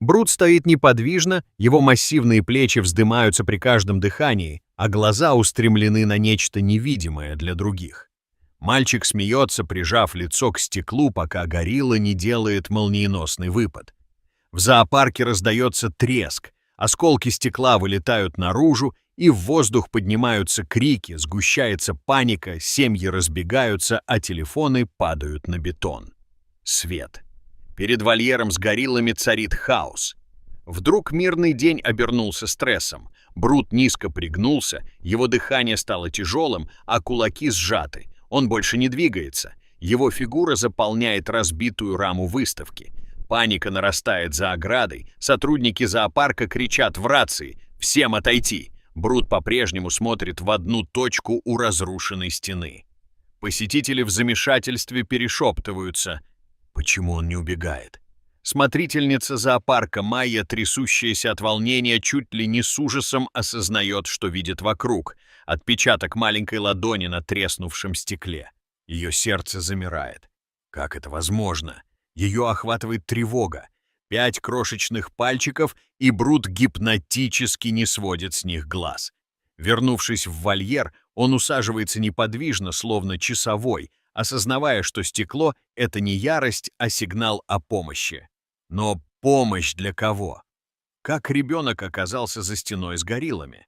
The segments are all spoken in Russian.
Брут стоит неподвижно, его массивные плечи вздымаются при каждом дыхании, а глаза устремлены на нечто невидимое для других. Мальчик смеется, прижав лицо к стеклу, пока горилла не делает молниеносный выпад. В зоопарке раздается треск, осколки стекла вылетают наружу, и в воздух поднимаются крики, сгущается паника, семьи разбегаются, а телефоны падают на бетон. Свет. Перед вольером с гориллами царит хаос. Вдруг мирный день обернулся стрессом. Брут низко пригнулся, его дыхание стало тяжелым, а кулаки сжаты. Он больше не двигается. Его фигура заполняет разбитую раму выставки. Паника нарастает за оградой. Сотрудники зоопарка кричат в рации: «Всем отойти!» Брут по-прежнему смотрит в одну точку у разрушенной стены. Посетители в замешательстве перешептываются. Почему он не убегает? Смотрительница зоопарка Майя, трясущаяся от волнения, чуть ли не с ужасом осознает, что видит вокруг. Отпечаток маленькой ладони на треснувшем стекле. Ее сердце замирает. Как это возможно? Ее охватывает тревога. 5 крошечных пальчиков, и Брут гипнотически не сводит с них глаз. Вернувшись в вольер, он усаживается неподвижно, словно часовой, осознавая, что стекло — это не ярость, а сигнал о помощи. Но помощь для кого? Как ребенок оказался за стеной с гориллами?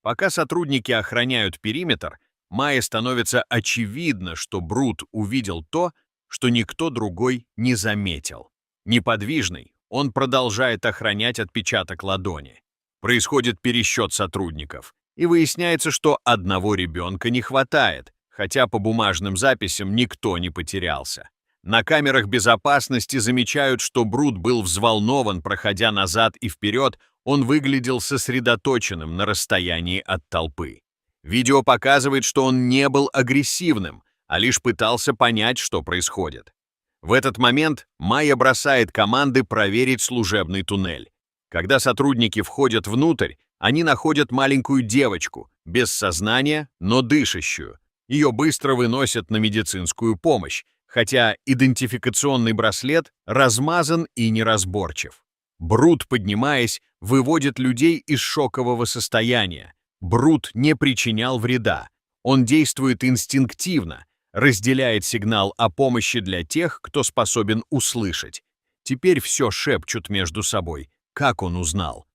Пока сотрудники охраняют периметр, Майе становится очевидно, что Брут увидел то, что никто другой не заметил. Неподвижный, он продолжает охранять отпечаток ладони. Происходит пересчет сотрудников, и выясняется, что одного ребенка не хватает, хотя по бумажным записям никто не потерялся. На камерах безопасности замечают, что Брут был взволнован, проходя назад и вперед, он выглядел сосредоточенным на расстоянии от толпы. Видео показывает, что он не был агрессивным, а лишь пытался понять, что происходит. В этот момент Майя бросает команды проверить служебный туннель. Когда сотрудники входят внутрь, они находят маленькую девочку, без сознания, но дышащую. Ее быстро выносят на медицинскую помощь, хотя идентификационный браслет размазан и неразборчив. Брут, поднимаясь, выводит людей из шокового состояния. Брут не причинял вреда. Он действует инстинктивно, разделяет сигнал о помощи для тех, кто способен услышать. Теперь все шепчут между собой. Как он узнал?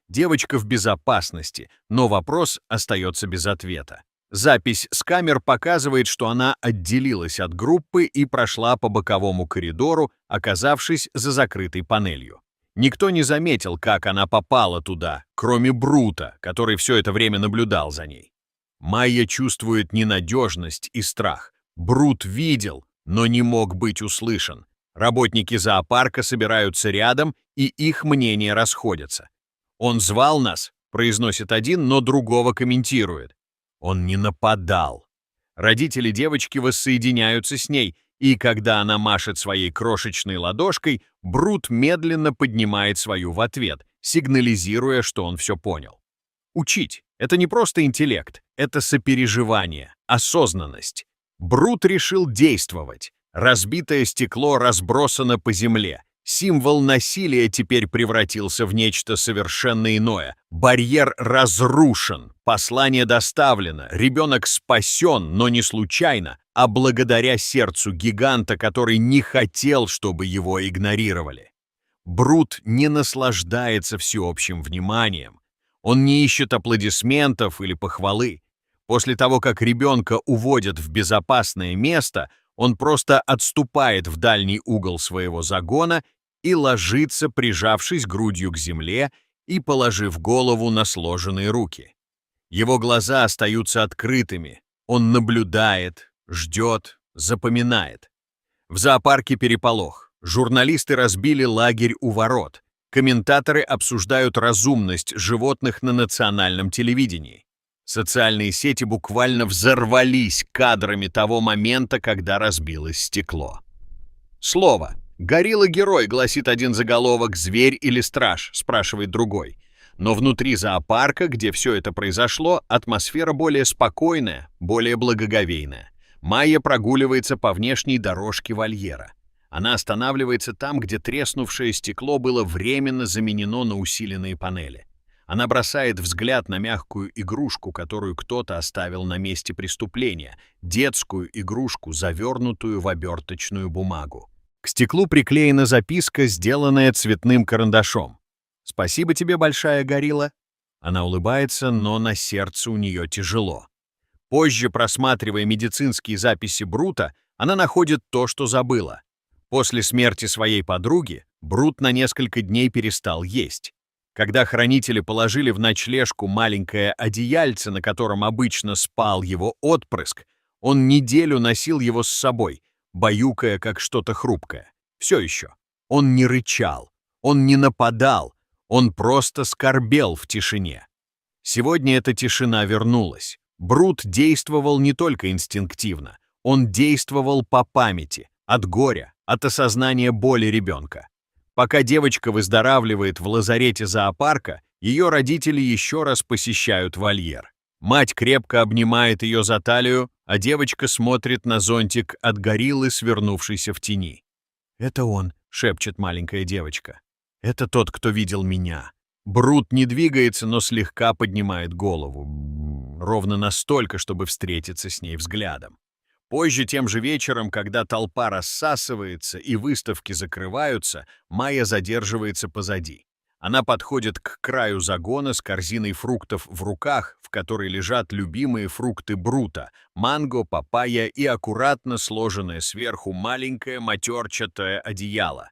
Девочка в безопасности, но вопрос остается без ответа. Запись с камер показывает, что она отделилась от группы и прошла по боковому коридору, оказавшись за закрытой панелью. Никто не заметил, как она попала туда, кроме Брута, который все это время наблюдал за ней. Майя чувствует ненадежность и страх. Брут видел, но не мог быть услышан. Работники зоопарка собираются рядом, и их мнения расходятся. «Он звал нас», — произносит один, но другого комментирует. «Он не нападал». Родители девочки воссоединяются с ней, и когда она машет своей крошечной ладошкой, Брут медленно поднимает свою в ответ, сигнализируя, что он все понял. Учить — это не просто интеллект, это сопереживание, осознанность. Брут решил действовать. Разбитое стекло разбросано по земле. Символ насилия теперь превратился в нечто совершенно иное. Барьер разрушен, послание доставлено, ребенок спасен, но не случайно, а благодаря сердцу гиганта, который не хотел, чтобы его игнорировали. Брут не наслаждается всеобщим вниманием. Он не ищет аплодисментов или похвалы. После того, как ребенка уводят в безопасное место, он просто отступает в дальний угол своего загона и ложится, прижавшись грудью к земле и положив голову на сложенные руки. Его глаза остаются открытыми. Он наблюдает, ждет, запоминает. В зоопарке переполох. Журналисты разбили лагерь у ворот. Комментаторы обсуждают разумность животных на национальном телевидении. Социальные сети буквально взорвались кадрами того момента, когда разбилось стекло. Слово. «Горилла-герой», — гласит один заголовок, «зверь или страж», — спрашивает другой. Но внутри зоопарка, где все это произошло, атмосфера более спокойная, более благоговейная. Майя прогуливается по внешней дорожке вольера. Она останавливается там, где треснувшее стекло было временно заменено на усиленные панели. Она бросает взгляд на мягкую игрушку, которую кто-то оставил на месте преступления, детскую игрушку, завернутую в оберточную бумагу. К стеклу приклеена записка, сделанная цветным карандашом. «Спасибо тебе, большая горилла». Она улыбается, но на сердце у нее тяжело. Позже, просматривая медицинские записи Брута, она находит то, что забыла. После смерти своей подруги Брут на несколько дней перестал есть. Когда хранители положили в ночлежку маленькое одеяльце, на котором обычно спал его отпрыск, он неделю носил его с собой, баюкая как что-то хрупкое. Все еще. Он не рычал, он не нападал, он просто скорбел в тишине. Сегодня эта тишина вернулась. Брут действовал не только инстинктивно, он действовал по памяти, от горя, от осознания боли ребенка. Пока девочка выздоравливает в лазарете зоопарка, ее родители еще раз посещают вольер. Мать крепко обнимает ее за талию, а девочка смотрит на зонтик от гориллы, свернувшейся в тени. «Это он», — шепчет маленькая девочка. «Это тот, кто видел меня». Брут не двигается, но слегка поднимает голову. Ровно настолько, чтобы встретиться с ней взглядом. Позже, тем же вечером, когда толпа рассасывается и выставки закрываются, Майя задерживается позади. Она подходит к краю загона с корзиной фруктов в руках, в которой лежат любимые фрукты Брута — манго, папайя и аккуратно сложенное сверху маленькое матерчатое одеяло.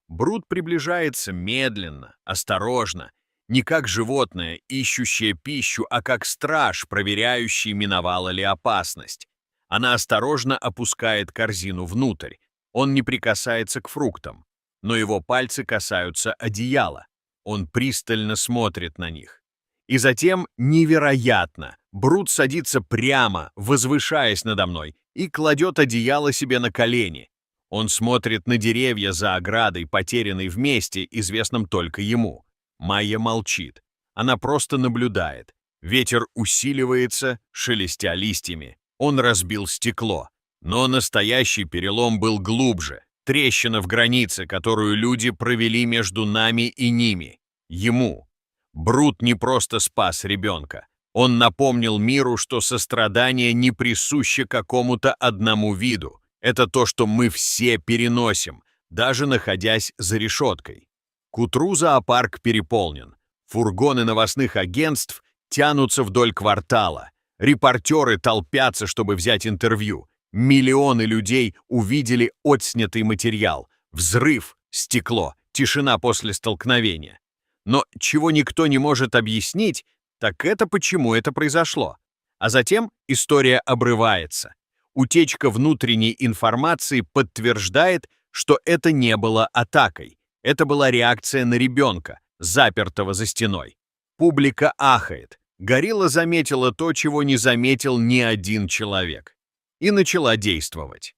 Брут приближается медленно, осторожно, не как животное, ищущее пищу, а как страж, проверяющий, миновала ли опасность. Она осторожно опускает корзину внутрь. Он не прикасается к фруктам, но его пальцы касаются одеяла. Он пристально смотрит на них. И затем, невероятно, Брут садится прямо, возвышаясь надо мной, и кладет одеяло себе на колени. Он смотрит на деревья за оградой, потерянной в месте, известном только ему. Майя молчит. Она просто наблюдает. Ветер усиливается, шелестя листьями. Он разбил стекло. Но настоящий перелом был глубже. Трещина в границе, которую люди провели между нами и ними. Ему. Брут не просто спас ребенка. Он напомнил миру, что сострадание не присуще какому-то одному виду. Это то, что мы все переносим, даже находясь за решеткой. К утру зоопарк переполнен. Фургоны новостных агентств тянутся вдоль квартала. Репортеры толпятся, чтобы взять интервью. Миллионы людей увидели отснятый материал. Взрыв, стекло, тишина после столкновения. Но чего никто не может объяснить, так это почему это произошло. А затем история обрывается. Утечка внутренней информации подтверждает, что это не было атакой. Это была реакция на ребенка, запертого за стеной. Публика ахает. Горилла заметила то, чего не заметил ни один человек. И начала действовать.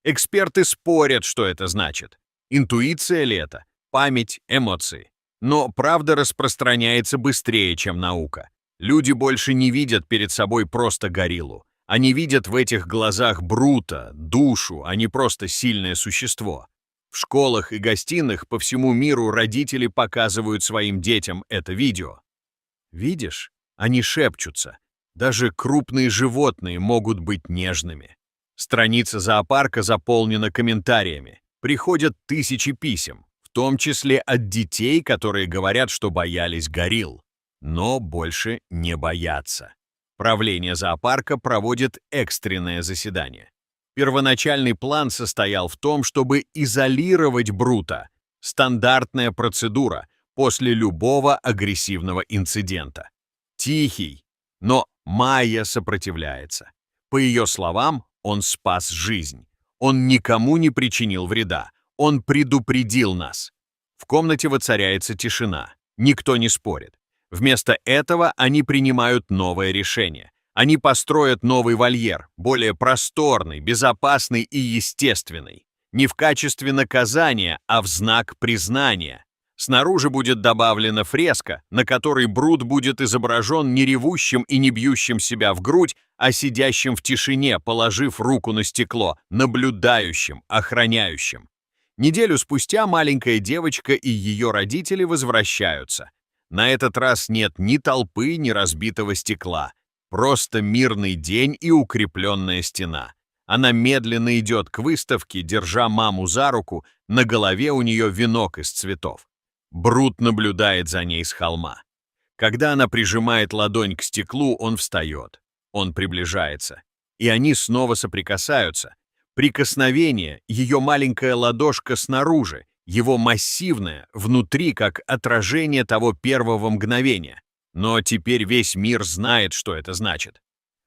Эксперты спорят, что это значит. Интуиция ли это? Память, эмоции. Но правда распространяется быстрее, чем наука. Люди больше не видят перед собой просто гориллу. Они видят в этих глазах Брута, душу, а не просто сильное существо. В школах и гостиных по всему миру родители показывают своим детям это видео. Видишь? Они шепчутся. Даже крупные животные могут быть нежными. Страница зоопарка заполнена комментариями. Приходят тысячи писем, в том числе от детей, которые говорят, что боялись горилл, но больше не боятся. Правление зоопарка проводит экстренное заседание. Первоначальный план состоял в том, чтобы изолировать Брута. Стандартная процедура после любого агрессивного инцидента. Тихий, но Майя сопротивляется. По ее словам, он спас жизнь. Он никому не причинил вреда. Он предупредил нас. В комнате воцаряется тишина. Никто не спорит. Вместо этого они принимают новое решение. Они построят новый вольер, более просторный, безопасный и естественный. Не в качестве наказания, а в знак признания. Снаружи будет добавлена фреска, на которой Брут будет изображен не ревущим и не бьющим себя в грудь, а сидящим в тишине, положив руку на стекло, наблюдающим, охраняющим. Неделю спустя маленькая девочка и ее родители возвращаются. На этот раз нет ни толпы, ни разбитого стекла. Просто мирный день и укрепленная стена. Она медленно идет к выставке, держа маму за руку, на голове у нее венок из цветов. Брут наблюдает за ней с холма. Когда она прижимает ладонь к стеклу, он встает. Он приближается. И они снова соприкасаются. Прикосновение, ее маленькая ладошка снаружи, его массивная, внутри, как отражение того первого мгновения. Но теперь весь мир знает, что это значит.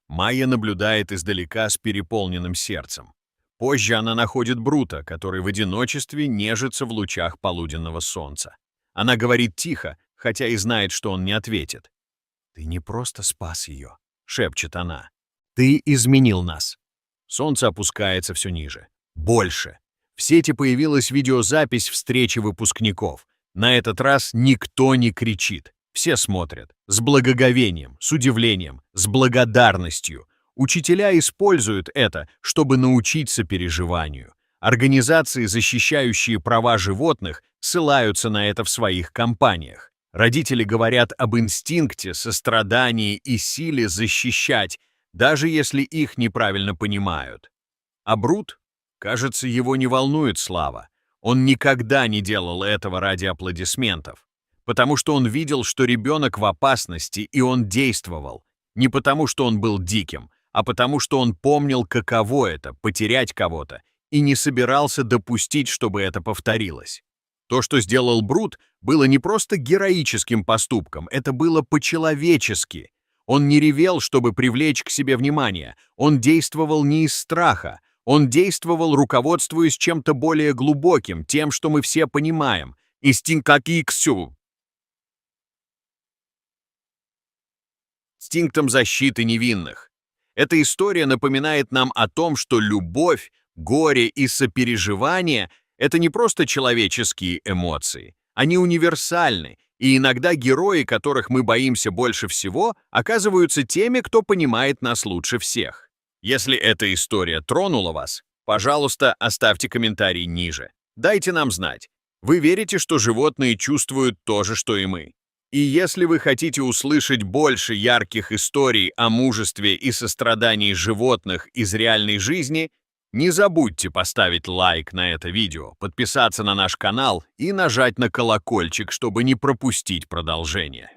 Майя наблюдает издалека с переполненным сердцем. Позже она находит Брута, который в одиночестве нежится в лучах полуденного солнца. Она говорит тихо, хотя и знает, что он не ответит. «Ты не просто спас ее», — шепчет она. «Ты изменил нас». Солнце опускается все ниже. Больше. В сети появилась видеозапись встречи выпускников. На этот раз никто не кричит. Все смотрят. С благоговением, с удивлением, с благодарностью. Учителя используют это, чтобы научить сопереживанию. Организации, защищающие права животных, ссылаются на это в своих кампаниях. Родители говорят об инстинкте, сострадании и силе защищать, даже если их неправильно понимают. А Брут, кажется, его не волнует слава. Он никогда не делал этого ради аплодисментов, потому что он видел, что ребенок в опасности, и он действовал. Не потому, что он был диким, а потому, что он помнил, каково это — потерять кого-то, и не собирался допустить, чтобы это повторилось. То, что сделал Брут, было не просто героическим поступком, это было по-человечески. Он не ревел, чтобы привлечь к себе внимание. Он действовал не из страха. Он действовал, руководствуясь чем-то более глубоким, тем, что мы все понимаем. Инстинктом защиты невинных. Эта история напоминает нам о том, что любовь, горе и сопереживание — это не просто человеческие эмоции. Они универсальны. И иногда герои, которых мы боимся больше всего, оказываются теми, кто понимает нас лучше всех. Если эта история тронула вас, пожалуйста, оставьте комментарий ниже. Дайте нам знать. Вы верите, что животные чувствуют то же, что и мы? И если вы хотите услышать больше ярких историй о мужестве и сострадании животных из реальной жизни, не забудьте поставить лайк на это видео, подписаться на наш канал и нажать на колокольчик, чтобы не пропустить продолжение.